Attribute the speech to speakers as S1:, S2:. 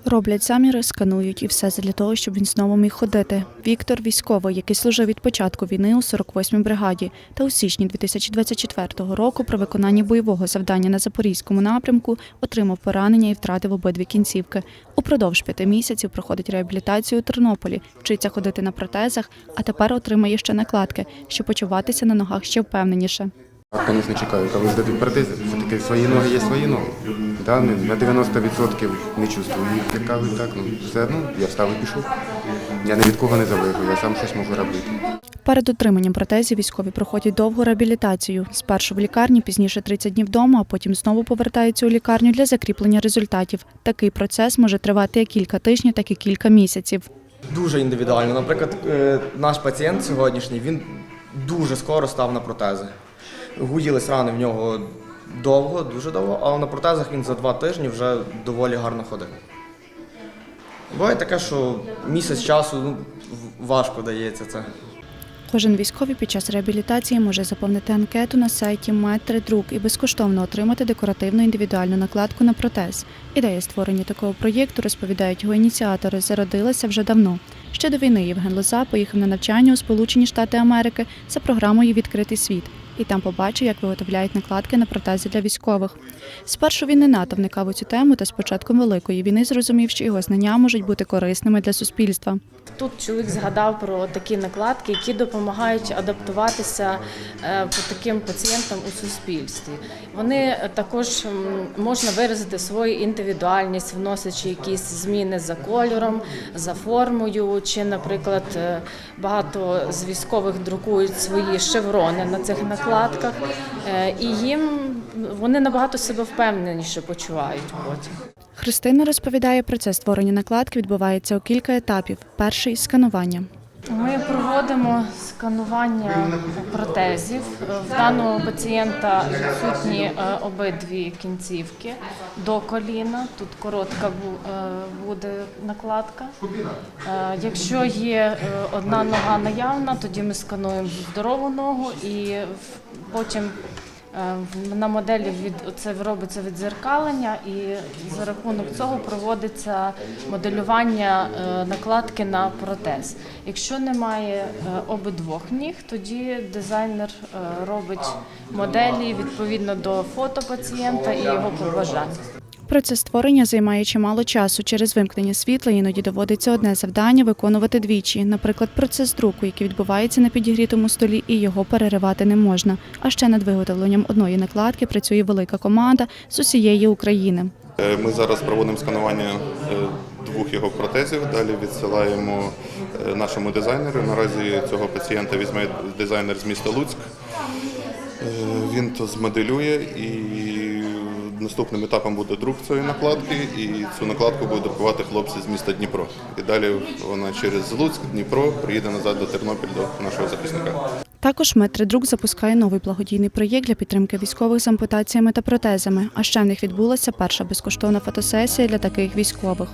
S1: Роблять заміри, сканують і все для того, щоб він знову міг ходити. Віктор – військовий, який служив від початку війни у 48-й бригаді. Та у січні 2024 року при виконанні бойового завдання на Запорізькому напрямку отримав поранення і втратив обидві кінцівки. Упродовж 5 місяців проходить реабілітацію у Тернополі, вчиться ходити на протезах, а тепер отримає ще накладки, щоб почуватися на ногах ще впевненіше.
S2: Звісно, чекаю, коли здадуть протези. Все-таки свої ноги є свої ноги. Да, на 90% не чувствую їх, як кажуть, так, все одно я встав і пішов. Я ні від кого не залежу, я сам щось можу робити.
S1: Перед отриманням протезів військові проходять довгу реабілітацію. Спершу в лікарні, пізніше 30 днів вдома, а потім знову повертаються у лікарню для закріплення результатів. Такий процес може тривати як кілька тижнів, так і кілька місяців.
S3: Дуже індивідуально. Наприклад, наш пацієнт сьогоднішній, він дуже скоро став на протези. Гуділись рани в нього довго, дуже довго, але на протезах він за 2 тижні вже доволі гарно ходив. Буває таке, що місяць часу важко дається це.
S1: Кожен військовий під час реабілітації може заповнити анкету на сайті Медтридрук і безкоштовно отримати декоративну індивідуальну накладку на протез. Ідея створення такого проєкту, розповідають його ініціатори, зародилася вже давно. Ще до війни Євген Лоза поїхав на навчання у Сполучені Штати Америки за програмою «Відкритий світ». І там побачив, як виготовляють накладки на протези для військових. Спершу він не надто вникав у цю тему, та з початком Великої війни зрозумів, що його знання можуть бути корисними для суспільства.
S4: Тут чоловік згадав про такі накладки, які допомагають адаптуватися таким пацієнтам у суспільстві. Вони також можна виразити свою індивідуальність, вносячи якісь зміни за кольором, за формою, чи, наприклад, багато з військових друкують свої шеврони на цих накладках, і вони набагато себе впевненіше почувають потім.
S1: Христина розповідає, процес створення накладки відбувається у кілька етапів. Перший – сканування.
S4: Ми проводимо сканування протезів. В даного пацієнта відсутні обидві кінцівки до коліна. Тут коротка буде накладка. Якщо є одна нога наявна, тоді ми скануємо здорову ногу і потім на моделі це робиться віддзеркалення, і за рахунок цього проводиться моделювання накладки на протез. Якщо немає обидвох ніг, тоді дизайнер робить моделі відповідно до фото пацієнта і його побажань.
S1: Процес створення займає чимало часу. Через вимкнення світла іноді доводиться одне завдання виконувати двічі. Наприклад, процес друку, який відбувається на підігрітому столі, і його переривати не можна. А ще над виготовленням одної накладки працює велика команда з усієї України.
S5: Ми зараз проводимо сканування 2 його протезів, далі відсилаємо нашому дизайнеру. Наразі цього пацієнта візьме дизайнер з міста Луцьк. Він то змоделює, і наступним етапом буде друк цієї накладки, і цю накладку будуть друкувати хлопці з міста Дніпро. І далі вона через Луцьк, Дніпро приїде назад до Тернополя, до нашого захисника.
S1: Також Медтридрук запускає новий благодійний проєкт для підтримки військових з ампутаціями та протезами. А ще в них відбулася перша безкоштовна фотосесія для таких військових.